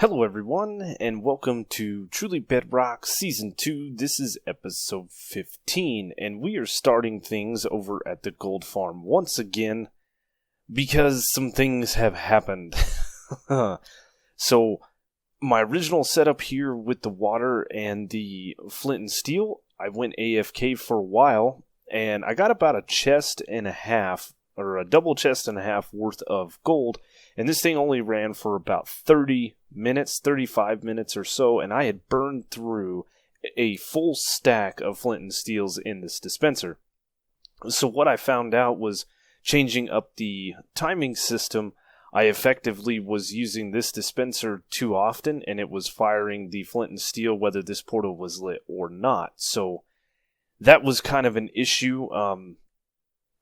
Hello everyone, and welcome to Truly Bedrock Season 2. This is episode 15, and we are starting things over at the gold farm once again, because some things have happened. So, my original setup here with the water and the flint and steel, I went AFK for a while, and I got about a chest and a half, or a double chest and a half worth of gold, and this thing only ran for about 30 minutes, 35 minutes or so, and I had burned through a full stack of flint and steels in this dispenser. So what I found out was changing up the timing system, I effectively was using this dispenser too often, and it was firing the flint and steel whether this portal was lit or not. So that was kind of an issue.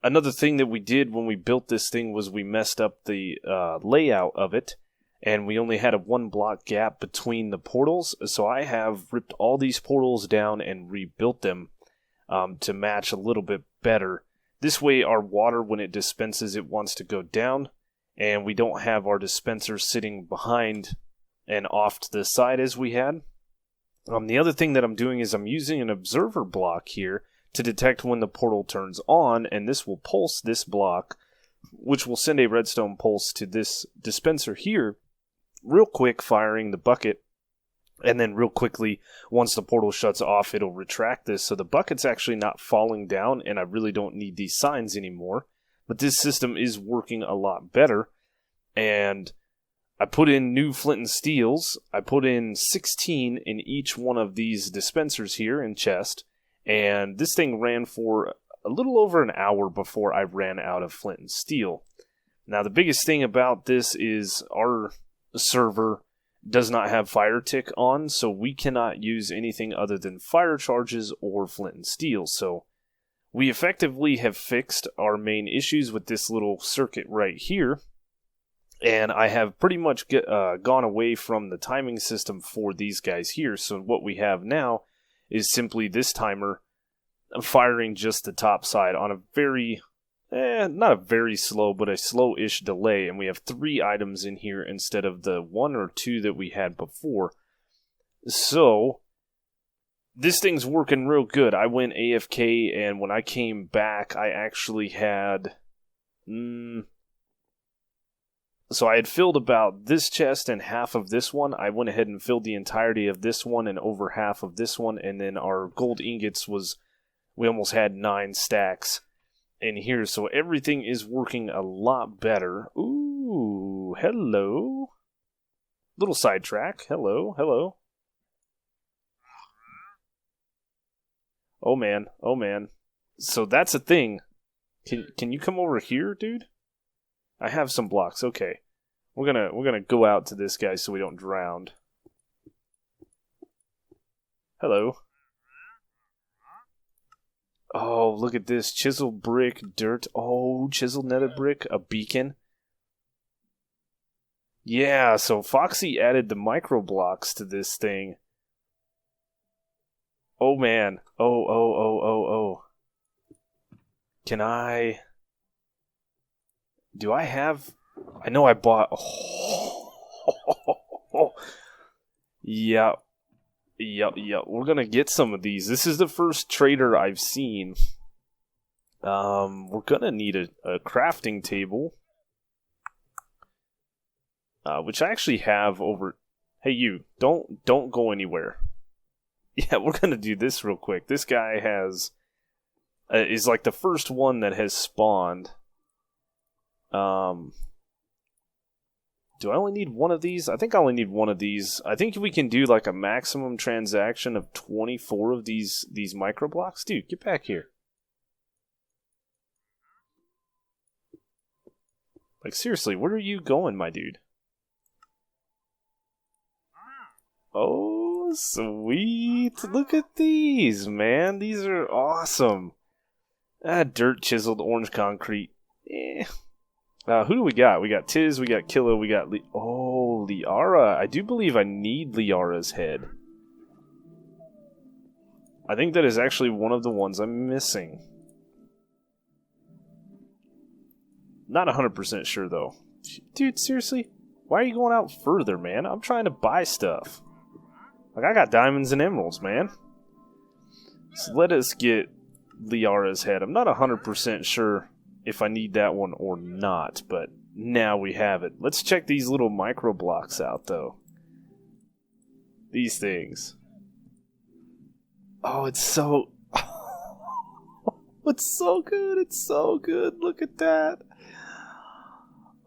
Another thing that we did when we built this thing was we messed up the layout of it, and we only had a 1 block gap between the portals, so I have ripped all these portals down and rebuilt them to match a little bit better. This way our water, when it dispenses, it wants to go down, and we don't have our dispenser sitting behind and off to the side as we had. The other thing that I'm doing is I'm using an observer block here to detect when the portal turns on, and this will pulse this block, which will send a redstone pulse to this dispenser here, real quick, firing the bucket, and then real quickly, once the portal shuts off, it'll retract this, so the bucket's actually not falling down, and I really don't need these signs anymore. But this system is working a lot better, and I put in new flint and steels. I put in 16 in each one of these dispensers here in chest, and this thing ran for a little over an hour before I ran out of flint and steel. Now, the biggest thing about this is our server does not have fire tick on, so we cannot use anything other than fire charges or flint and steel. So we effectively have fixed our main issues with this little circuit right here, and I have pretty much gone away from the timing system for these guys here. So what we have now is simply this timer firing just the top side on a very, not a very slow, but a slow-ish delay, and we have 3 items in here instead of the 1 or 2 that we had before. So this thing's working real good. I went AFK, and when I came back, I actually had, so I had filled about this chest and half of this one. I went ahead and filled the entirety of this one and over half of this one, and then our gold ingots was, we almost had 9 stacks in here, so everything is working a lot better. Ooh, hello. Little sidetrack. Hello. Oh man. So that's a thing. Can you come over here, dude? I have some blocks. Okay. We're gonna go out to this guy so we don't drown. Hello. Oh, look at this. Chiseled brick, dirt. Oh, chiseled nether brick, a beacon. Yeah, so Foxy added the micro blocks to this thing. Oh man. Oh. Can I... Do I have... I know I bought... Oh. Yep. We're gonna get some of these. This is the first trader I've seen. We're gonna need a crafting table. Which I actually have over... Hey, you. Don't go anywhere. Yeah, we're gonna do this real quick. This guy has... is like the first one that has spawned. Do I only need one of these? I think I only need one of these. I think we can do like a maximum transaction of 24 of these micro blocks. Dude, get back here. Like, seriously, where are you going, my dude? Oh, sweet. Look at these, man. These are awesome. Dirt, chiseled, orange concrete. Who do we got? We got Tiz, we got Killa, we got Liara. I do believe I need Liara's head. I think that is actually one of the ones I'm missing. Not 100% sure, though. Dude, seriously? Why are you going out further, man? I'm trying to buy stuff. Like, I got diamonds and emeralds, man. So let us get Liara's head. I'm not 100% sure if I need that one or not, but now we have it. Let's check these little micro blocks out, though. These things. Oh, it's so... it's so good. It's so good. Look at that.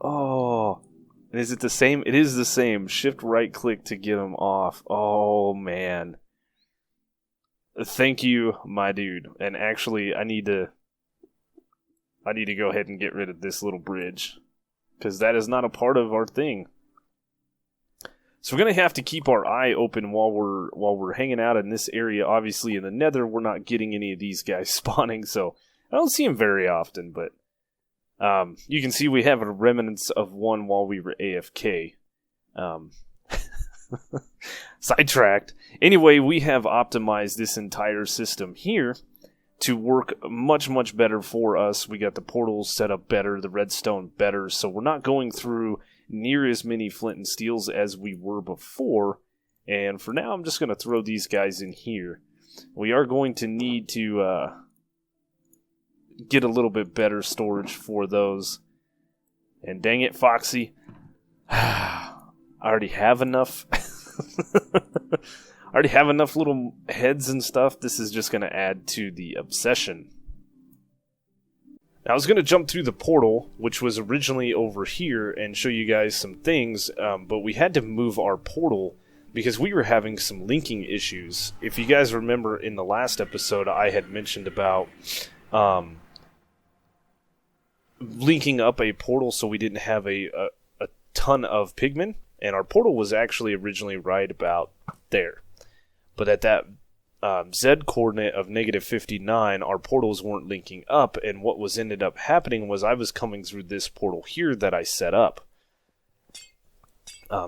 Oh. And is it the same? It is the same. Shift right click to get them off. Oh, man. Thank you, my dude. And actually, I need to go ahead and get rid of this little bridge, because that is not a part of our thing. So we're gonna have to keep our eye open while we're hanging out in this area. Obviously, in the Nether, we're not getting any of these guys spawning, so I don't see them very often. But you can see we have a remnants of one while we were AFK. Sidetracked. Anyway, we have optimized this entire system here to work much, much better for us. We got the portals set up better, the redstone better, so we're not going through near as many flint and steels as we were before. And for now, I'm just going to throw these guys in here. We are going to need to get a little bit better storage for those. And dang it, Foxy. I already have enough. I already have enough little heads and stuff. This is just going to add to the obsession. Now, I was going to jump through the portal, which was originally over here, and show you guys some things, but we had to move our portal because we were having some linking issues. If you guys remember in the last episode, I had mentioned about linking up a portal so we didn't have a ton of pigmen, and our portal was actually originally right about there. But at that Z coordinate of -59, our portals weren't linking up, and what was ended up happening was I was coming through this portal here that I set up.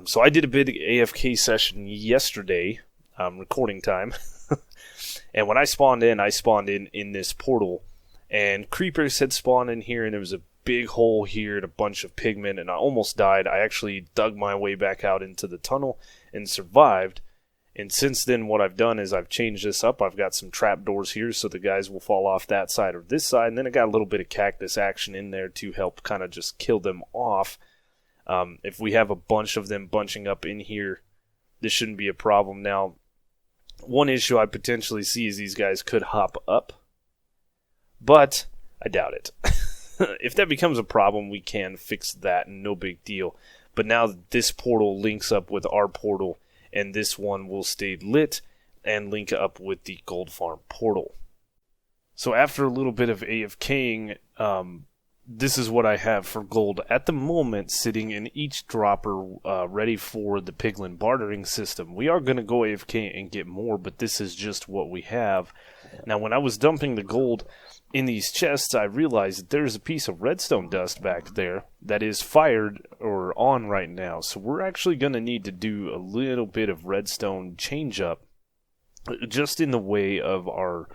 So I did a big AFK session yesterday, recording time, and when I spawned in this portal, and creepers had spawned in here, and there was a big hole here and a bunch of pigmen, and I almost died. I actually dug my way back out into the tunnel and survived. And since then, what I've done is I've changed this up. I've got some trapdoors here so the guys will fall off that side or this side. And then I got a little bit of cactus action in there to help kind of just kill them off. If we have a bunch of them bunching up in here, this shouldn't be a problem. Now, one issue I potentially see is these guys could hop up. But I doubt it. If that becomes a problem, we can fix that. No big deal. But now this portal links up with our portal, and this one will stay lit and link up with the gold farm portal. So after a little bit of AFKing, this is what I have for gold at the moment, sitting in each dropper ready for the piglin bartering system. We are going to go AFK and get more, but this is just what we have. Now, when I was dumping the gold in these chests, I realized that there's a piece of redstone dust back there that is fired or on right now. So we're actually going to need to do a little bit of redstone change up just in the way of our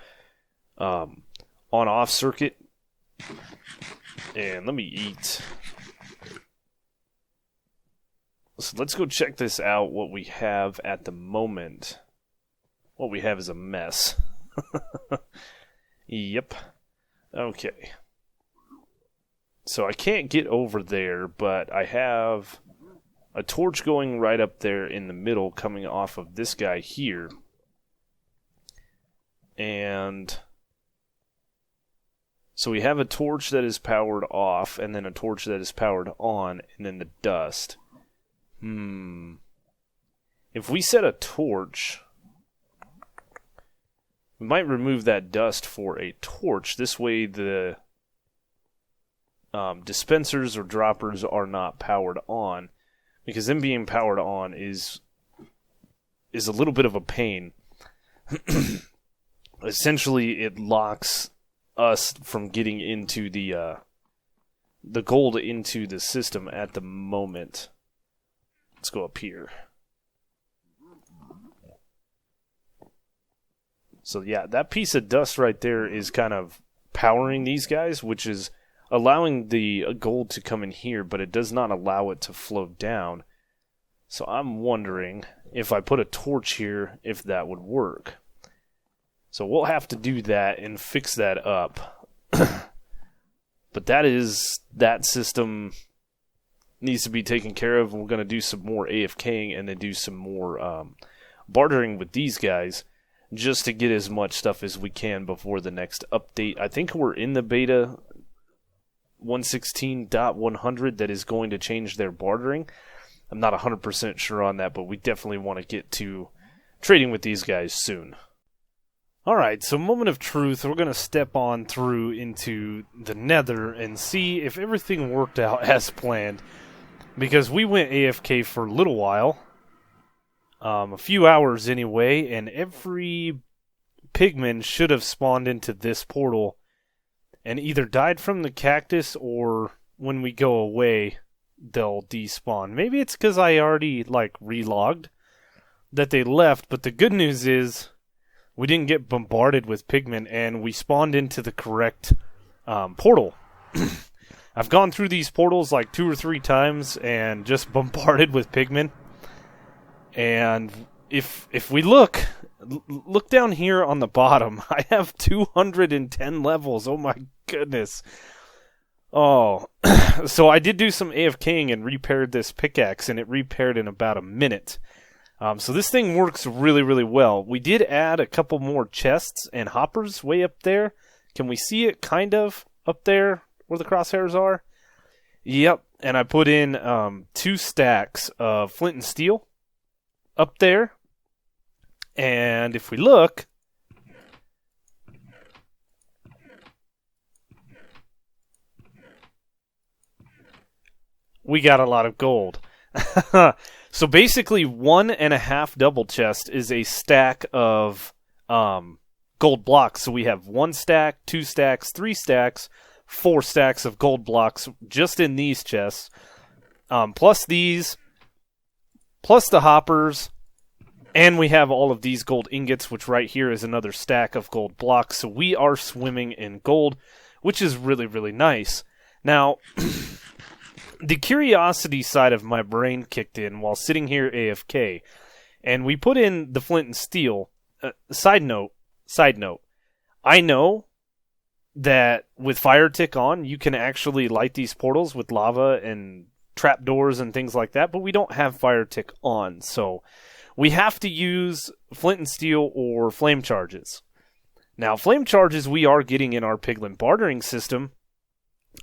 on-off circuit. And let me eat. So let's go check this out, what we have at the moment. What we have is a mess. Yep. Okay. So I can't get over there, but I have a torch going right up there in the middle coming off of this guy here. And so we have a torch that is powered off, and then a torch that is powered on, and then the dust. If we set a torch, we might remove that dust for a torch. This way the dispensers or droppers are not powered on, because them being powered on is a little bit of a pain. Essentially, it locks us from getting into the gold into the system at the moment. Let's go up here. So yeah, that piece of dust right there is kind of powering these guys, which is allowing the gold to come in here, but it does not allow it to flow down. So I'm wondering if I put a torch here, if that would work. So we'll have to do that and fix that up. But that system needs to be taken care of. We're going to do some more AFKing and then do some more bartering with these guys just to get as much stuff as we can before the next update. I think we're in the beta 116.100 that is going to change their bartering. I'm not 100% sure on that, but we definitely want to get to trading with these guys soon. Alright, so moment of truth, we're going to step on through into the nether and see if everything worked out as planned. Because we went AFK for a little while, a few hours anyway, and every pigman should have spawned into this portal and either died from the cactus or when we go away, they'll despawn. Maybe it's because I already, relogged that they left, but the good news is we didn't get bombarded with pigmen and we spawned into the correct portal. I've gone through these portals 2 or 3 times and just bombarded with pigmen. And if we look down here on the bottom, I have 210 levels. Oh my goodness. Oh, so I did do some AFKing and repaired this pickaxe, and it repaired in about a minute. So this thing works really, really well. We did add a couple more chests and hoppers way up there. Can we see it kind of up there where the crosshairs are? Yep, and I put in 2 stacks of flint and steel up there. And if we look, we got a lot of gold. So basically 1.5 double chest is a stack of gold blocks. So we have 1 stack, 2 stacks, 3 stacks, 4 stacks of gold blocks just in these chests. Plus these, plus the hoppers, and we have all of these gold ingots, which right here is another stack of gold blocks. So we are swimming in gold, which is really, really nice. Now, the curiosity side of my brain kicked in while sitting here AFK, and we put in the flint and steel. Side note, I know that with fire tick on, you can actually light these portals with lava and trapdoors and things like that, but we don't have fire tick on, so we have to use flint and steel or flame charges. Now, flame charges we are getting in our piglin bartering system,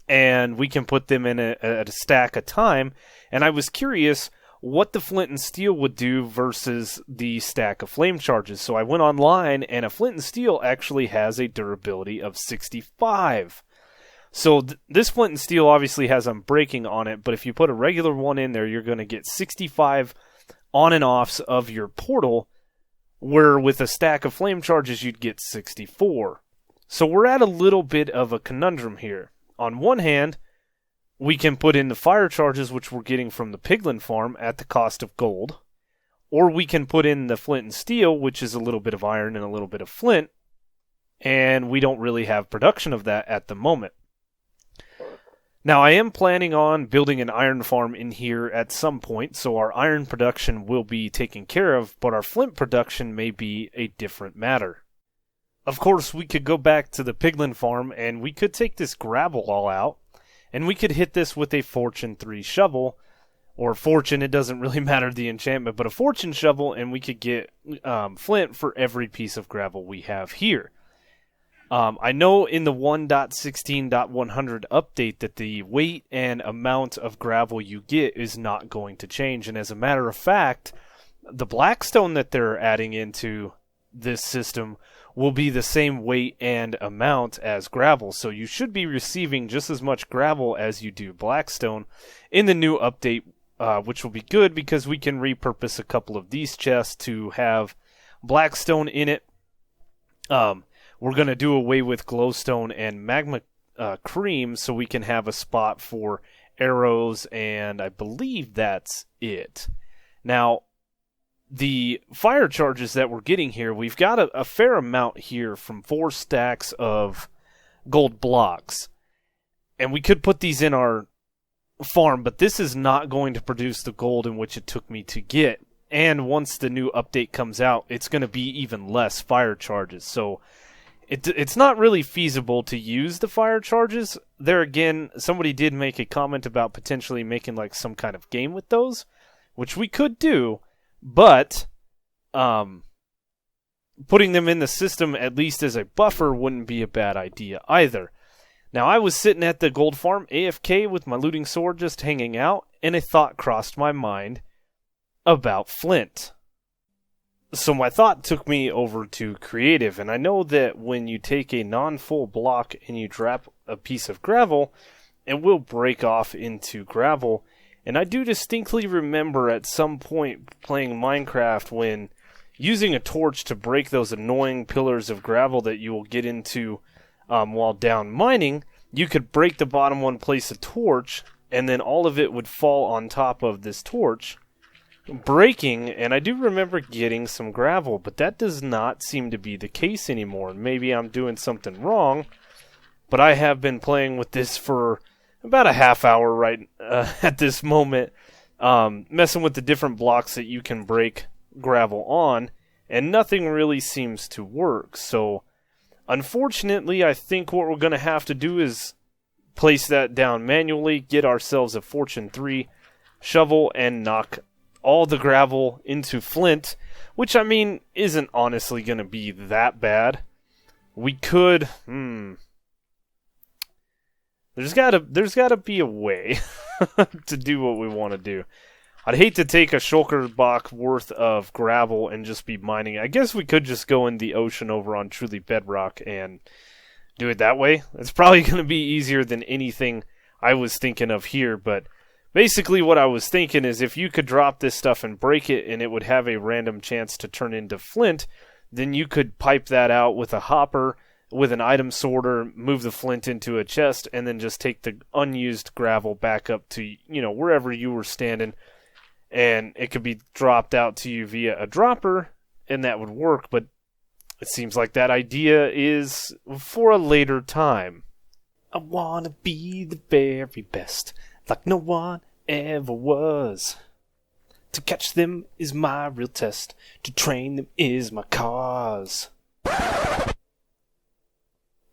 and we can put them in a stack a time, and I was curious what the flint and steel would do versus the stack of flame charges. So I went online, and a flint and steel actually has a durability of 65. So this flint and steel obviously has unbreaking on it, but if you put a regular one in there, you're going to get 65 on and offs of your portal, where with a stack of flame charges you'd get 64. So we're at a little bit of a conundrum here. On one hand, we can put in the fire charges, which we're getting from the piglin farm at the cost of gold, or we can put in the flint and steel, which is a little bit of iron and a little bit of flint, and we don't really have production of that at the moment. Now, I am planning on building an iron farm in here at some point, so our iron production will be taken care of, but our flint production may be a different matter. Of course, we could go back to the piglin farm, and we could take this gravel all out, and we could hit this with a Fortune 3 shovel, or Fortune, it doesn't really matter the enchantment, but a Fortune shovel, and we could get flint for every piece of gravel we have here. I know in the 1.16.100 update that the weight and amount of gravel you get is not going to change. And as a matter of fact, the blackstone that they're adding into this system will be the same weight and amount as gravel. So you should be receiving just as much gravel as you do blackstone in the new update, which will be good because we can repurpose a couple of these chests to have blackstone in it. We're going to do away with glowstone and magma cream so we can have a spot for arrows, and I believe that's it. Now, the fire charges that we're getting here, we've got a fair amount here from 4 stacks of gold blocks, and we could put these in our farm, but this is not going to produce the gold in which it took me to get. And once the new update comes out, it's going to be even less fire charges. So it's not really feasible to use the fire charges. There again, somebody did make a comment about potentially making like some kind of game with those, which we could do, but putting them in the system at least as a buffer wouldn't be a bad idea either. Now, I was sitting at the gold farm, AFK, with my looting sword just hanging out, and a thought crossed my mind about flint. So my thought took me over to creative, and I know that when you take a non-full block and you drop a piece of gravel, it will break off into gravel. And I do distinctly remember at some point playing Minecraft when using a torch to break those annoying pillars of gravel that you will get into while down mining, you could break the bottom one, place a torch, and then all of it would fall on top of this torch, breaking, and I do remember getting some gravel, but that does not seem to be the case anymore. Maybe I'm doing something wrong, but I have been playing with this for about a half hour right at this moment, messing with the different blocks that you can break gravel on, and nothing really seems to work. So unfortunately, I think what we're going to have to do is place that down manually, get ourselves a Fortune 3 shovel, and knock all the gravel into flint, which, I mean, isn't honestly going to be that bad. We could, there's gotta be a way to do what we want to do. I'd hate to take a shulker block worth of gravel and just be mining. I guess we could just go in the ocean over on Truly Bedrock and do it that way. It's probably going to be easier than anything I was thinking of here, but basically what I was thinking is if you could drop this stuff and break it and it would have a random chance to turn into flint, then you could pipe that out with a hopper, with an item sorter, move the flint into a chest, and then just take the unused gravel back up to, wherever you were standing, and it could be dropped out to you via a dropper, and that would work, but it seems like that idea is for a later time. I wanna be the very best, like no one ever was. To catch them is my real test, to train them is my cause.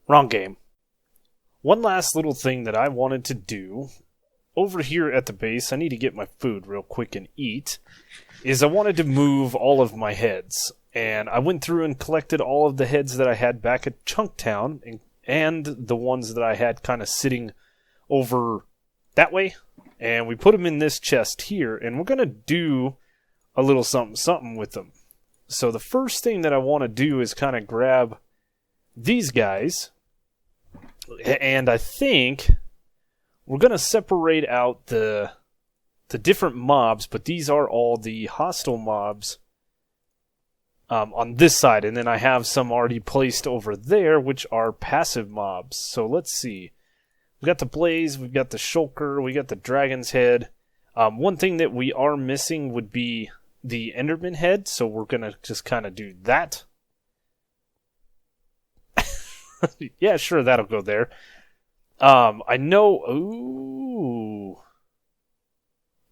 Wrong game. One last little thing that I wanted to do over here at the base, I need to get my food real quick and eat, is I wanted to move all of my heads. And I went through and collected all of the heads that I had back at Chunktown and the ones that I had kind of sitting over that way. And we put them in this chest here, and we're going to do a little something with them. So the first thing that I want to do is kind of grab these guys, and I think we're going to separate out the different mobs, but these are all the hostile mobs on this side, and then I have some already placed over there, which are passive mobs. So let's see. We've got the Blaze, we've got the Shulker, we got the Dragon's Head. One thing that we are missing would be the Enderman Head, so we're going to just kind of do that. Yeah, sure, that'll go there. I know... Ooh.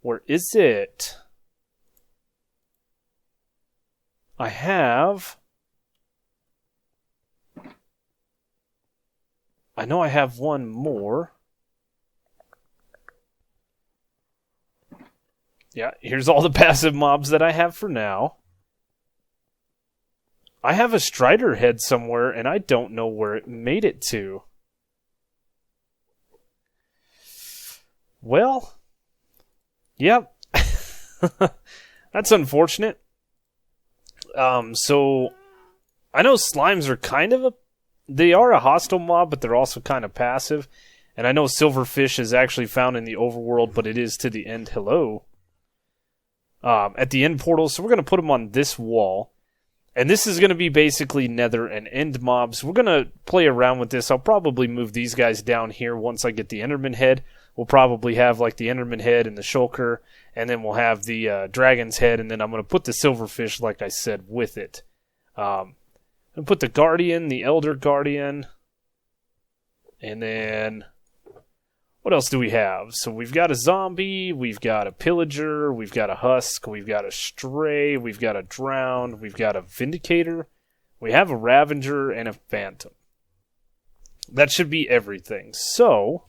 Where is it? I know I have one more. Yeah, here's all the passive mobs that I have for now. I have a Strider head somewhere, and I don't know where it made it to. Well, yep. That's unfortunate. So, I know slimes are they are a hostile mob, but they're also kind of passive. And I know silverfish is actually found in the overworld, but it is to the end. Hello. At the end portal, so we're going to put them on this wall. And this is going to be basically nether and end mobs. We're going to play around with this. I'll probably move these guys down here once I get the Enderman head. We'll probably have like the Enderman head and the Shulker, and then we'll have the Dragon's head, and then I'm going to put the silverfish, like I said, with it. And put the Guardian, the Elder Guardian, and then What else do we have? So we've got a zombie, we've got a pillager, we've got a husk, we've got a stray, we've got a drowned, we've got a vindicator, we have a ravager, and a phantom. That should be everything. So,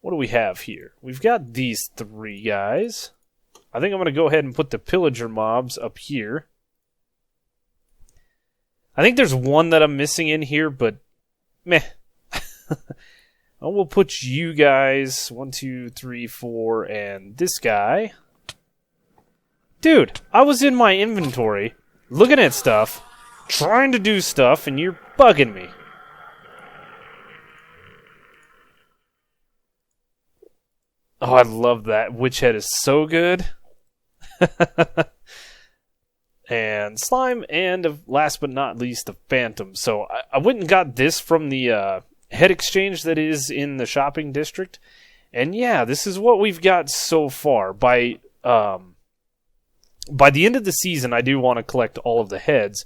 what do we have here? We've got these 3 guys. I think I'm going to go ahead and put the pillager mobs up here. I think there's one that I'm missing in here, but meh. We'll put you guys, 1, 2, 3, 4, and this guy. Dude, I was in my inventory, looking at stuff, trying to do stuff, and you're bugging me. Oh, I love that. Witch head is so good. And slime, and last but not least, the phantom. So I went and got this from the head exchange that is in the shopping district. And yeah, this is what we've got so far. By the end of the season, I do want to collect all of the heads.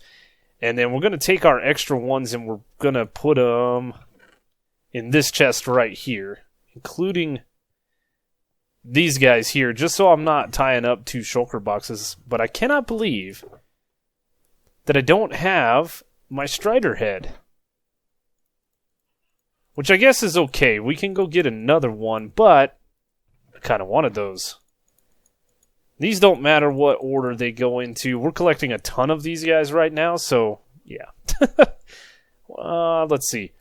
And then we're going to take our extra ones and we're going to put them in this chest right here, including these guys here, just so I'm not tying up 2 shulker boxes. But I cannot believe that I don't have my Strider head. Which I guess is okay. We can go get another one, but I kind of wanted those. These don't matter what order they go into. We're collecting a ton of these guys right now, so yeah. Let's see.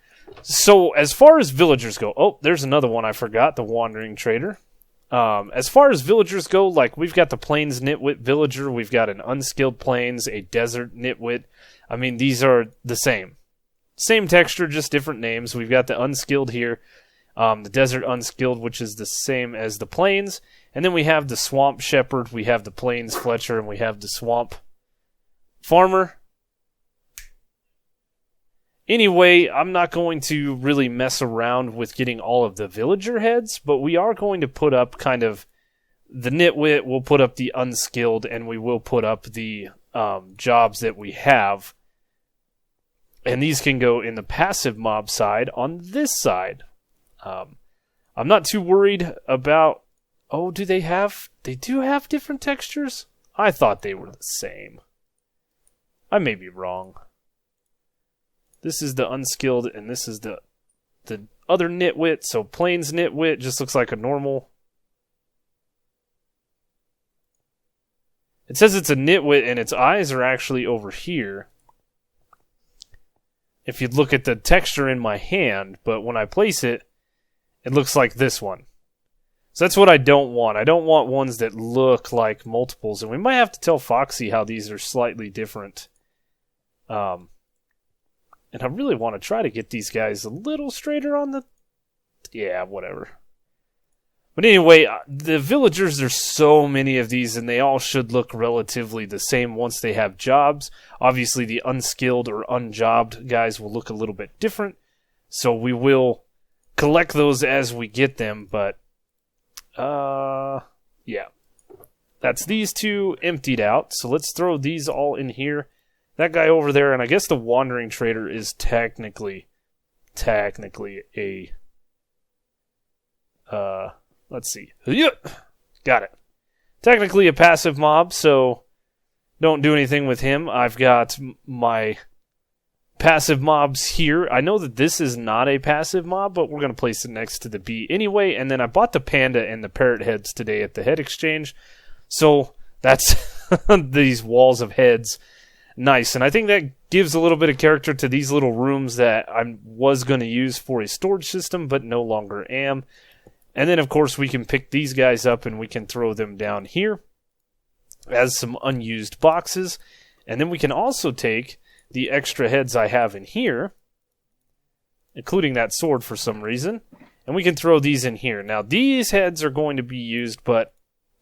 So as far as villagers go, oh, there's another one I forgot, the Wandering Trader. As far as villagers go, like we've got the Plains Nitwit villager, we've got an Unskilled Plains, a Desert Nitwit. I mean, these are the same. Same texture, just different names. We've got the Unskilled here, the Desert Unskilled, which is the same as the Plains. And then we have the Swamp Shepherd, we have the Plains Fletcher, and we have the Swamp Farmer. Anyway, I'm not going to really mess around with getting all of the villager heads, but we are going to put up kind of the Nitwit, we'll put up the Unskilled, and we will put up the jobs that we have. And these can go in the passive mob side on this side. I'm not too worried about... Oh, do they have... They do have different textures? I thought they were the same. I may be wrong. This is the Unskilled, and this is the other Nitwit. So Plains Nitwit just looks like a normal... It says it's a Nitwit, and its eyes are actually over here. If you look at the texture in my hand, but when I place it, it looks like this one. So that's what I don't want. I don't want ones that look like multiples, and we might have to tell Foxy how these are slightly different. And I really want to try to get these guys a little straighter on the... Yeah, whatever. But anyway, the villagers, there's so many of these, and they all should look relatively the same once they have jobs. Obviously, the unskilled or unjobbed guys will look a little bit different, so we will collect those as we get them, but... yeah. That's these 2 emptied out, so let's throw these all in here. That guy over there, and I guess the Wandering Trader is technically a... let's see. Got it. Technically a passive mob, so don't do anything with him. I've got my passive mobs here. I know that this is not a passive mob, but we're going to place it next to the bee anyway. And then I bought the panda and the parrot heads today at the head exchange. So that's these walls of heads. Nice. And I think that gives a little bit of character to these little rooms that I was going to use for a storage system, but no longer am. And then, of course, we can pick these guys up and we can throw them down here as some unused boxes. And then we can also take the extra heads I have in here, including that sword for some reason, and we can throw these in here. Now, these heads are going to be used, but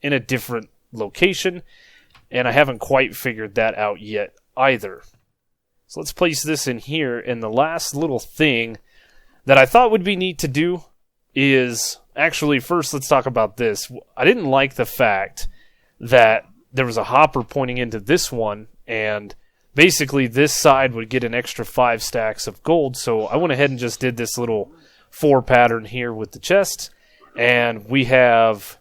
in a different location, and I haven't quite figured that out yet either. So let's place this in here, and the last little thing that I thought would be neat to do is... Actually, first, let's talk about this. I didn't like the fact that there was a hopper pointing into this one, and basically this side would get an extra 5 stacks of gold, so I went ahead and just did this little 4 pattern here with the chest. And we have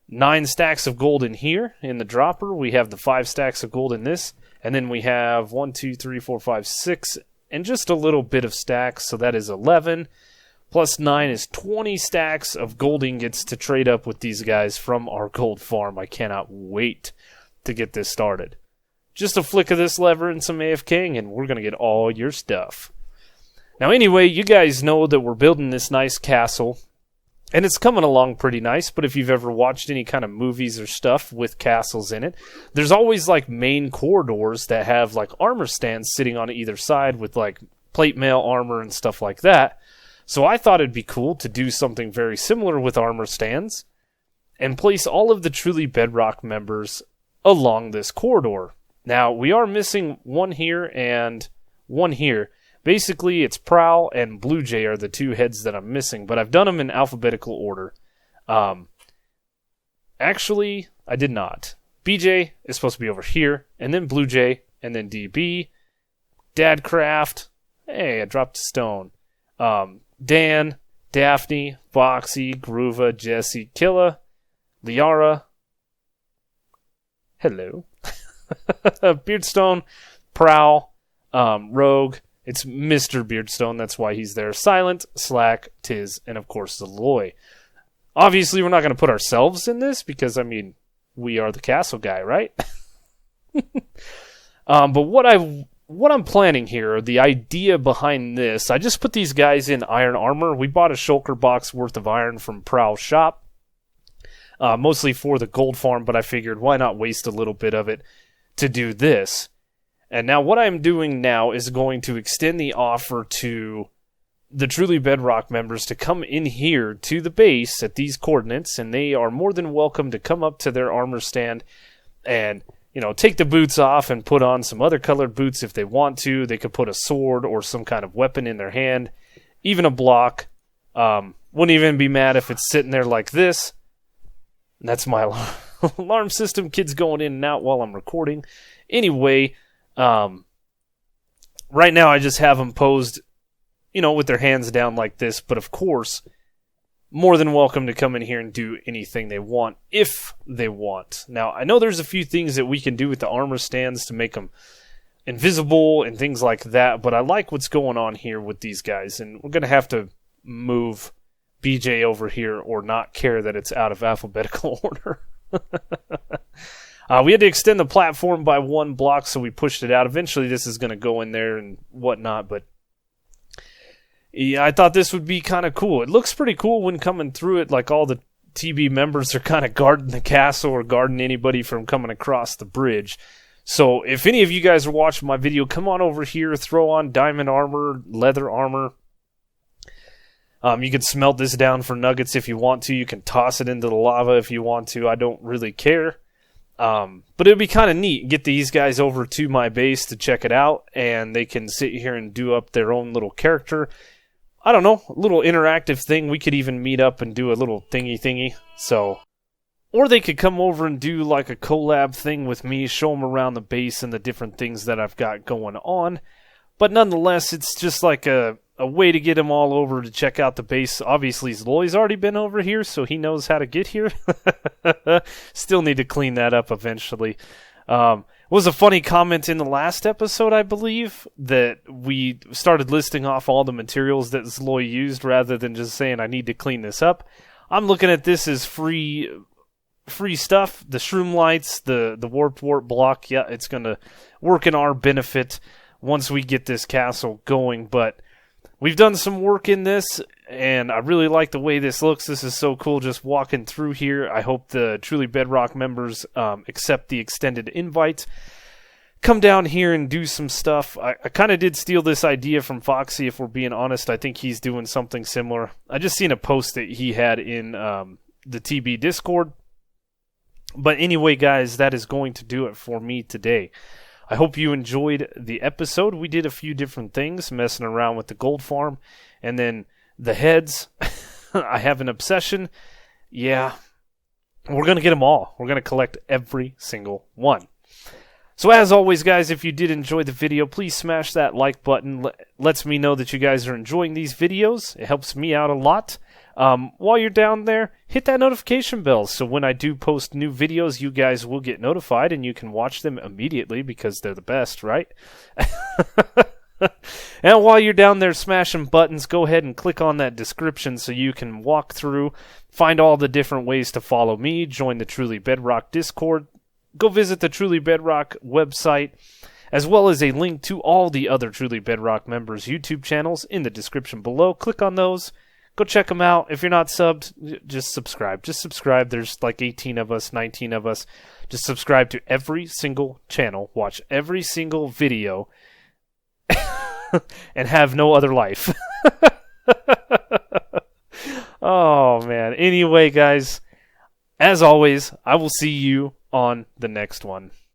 9 stacks of gold in here in the dropper. We have the 5 stacks of gold in this. And then we have 1, 2, 3, 4, 5, 6, and just a little bit of stacks. So that is 11. Plus 9 is 20 stacks of gold ingots to trade up with these guys from our gold farm. I cannot wait to get this started. Just a flick of this lever and some AFKing, and we're going to get all your stuff. Now anyway, you guys know that we're building this nice castle, and it's coming along pretty nice, but if you've ever watched any kind of movies or stuff with castles in it, there's always like main corridors that have like armor stands sitting on either side with like plate mail armor and stuff like that. So I thought it'd be cool to do something very similar with armor stands and place all of the Truly Bedrock members along this corridor. Now, we are missing one here and one here. Basically, it's Prowl and Blue Jay are the 2 heads that I'm missing, but I've done them in alphabetical order. Actually, I did not. BJ is supposed to be over here, and then Blue Jay, and then DB, Dadcraft. Hey, I dropped a stone. Dan, Daphne, Foxy, Groova, Jesse, Killa, Liara. Hello. Beardstone, Prowl, Rogue. It's Mr. Beardstone, that's why he's there. Silent, Slack, Tiz, and of course Zaloy. Obviously, we're not going to put ourselves in this because, I mean, we are the castle guy, right? But what I'm planning here, the idea behind this, I just put these guys in iron armor. We bought a shulker box worth of iron from Prowl's shop, mostly for the gold farm, but I figured why not waste a little bit of it to do this. And now what I'm doing now is going to extend the offer to the Truly Bedrock members to come in here to the base at these coordinates, and they are more than welcome to come up to their armor stand and, you know, take the boots off and put on some other colored boots if they want to. They could put a sword or some kind of weapon in their hand, even a block. Wouldn't even be mad if it's sitting there like this. And that's my alarm system. Kids going in and out while I'm recording. Anyway, right now I just have them posed, you know, with their hands down like this. But of course, more than welcome to come in here and do anything they want, if they want. Now, I know there's a few things that we can do with the armor stands to make them invisible and things like that, but I like what's going on here with these guys, and we're going to have to move BJ over here or not care that it's out of alphabetical order. We had to extend the platform by 1 block, so we pushed it out. Eventually, this is going to go in there and whatnot, but yeah, I thought this would be kind of cool. It looks pretty cool when coming through it, like all the TB members are kind of guarding the castle or guarding anybody from coming across the bridge. So if any of you guys are watching my video, come on over here, throw on diamond armor, leather armor. You can smelt this down for nuggets if you want to. You can toss it into the lava if you want to. I don't really care. But it would be kind of neat. Get these guys over to my base to check it out, and they can sit here and do up their own little character. I don't know, a little interactive thing. We could even meet up and do a little thingy. So, or they could come over and do like a collab thing with me, show them around the base and the different things that I've got going on. But nonetheless, it's just like a way to get them all over to check out the base. Obviously, Zloy's already been over here, so he knows how to get here. Still need to clean that up eventually. Was a funny comment in the last episode, I believe, that we started listing off all the materials that Zloy used rather than just saying, I need to clean this up. I'm looking at this as free stuff. The shroom lights, the warp block, yeah, it's going to work in our benefit once we get this castle going, but we've done some work in this, and I really like the way this looks. This is so cool just walking through here. I hope the Truly Bedrock members accept the extended invite. Come down here and do some stuff. I kind of did steal this idea from Foxy, if we're being honest. I think he's doing something similar. I just seen a post that he had in the TB Discord. But anyway, guys, that is going to do it for me today. I hope you enjoyed the episode. We did a few different things, messing around with the gold farm, and then the heads. I have an obsession. Yeah, we're going to get them all. We're going to collect every single one. So as always, guys, if you did enjoy the video, please smash that like button. Lets me know that you guys are enjoying these videos. It helps me out a lot. While you're down there, hit that notification bell so when I do post new videos, you guys will get notified and you can watch them immediately because they're the best, right? And while you're down there smashing buttons, go ahead and click on that description so you can walk through, find all the different ways to follow me, join the Truly Bedrock Discord, go visit the Truly Bedrock website, as well as a link to all the other Truly Bedrock members' YouTube channels in the description below. Click on those. Go check them out. If you're not subbed, just subscribe. Just subscribe. There's like 18 of us, 19 of us. Just subscribe to every single channel. Watch every single video. And have no other life. Oh, man. Anyway, guys, as always, I will see you on the next one.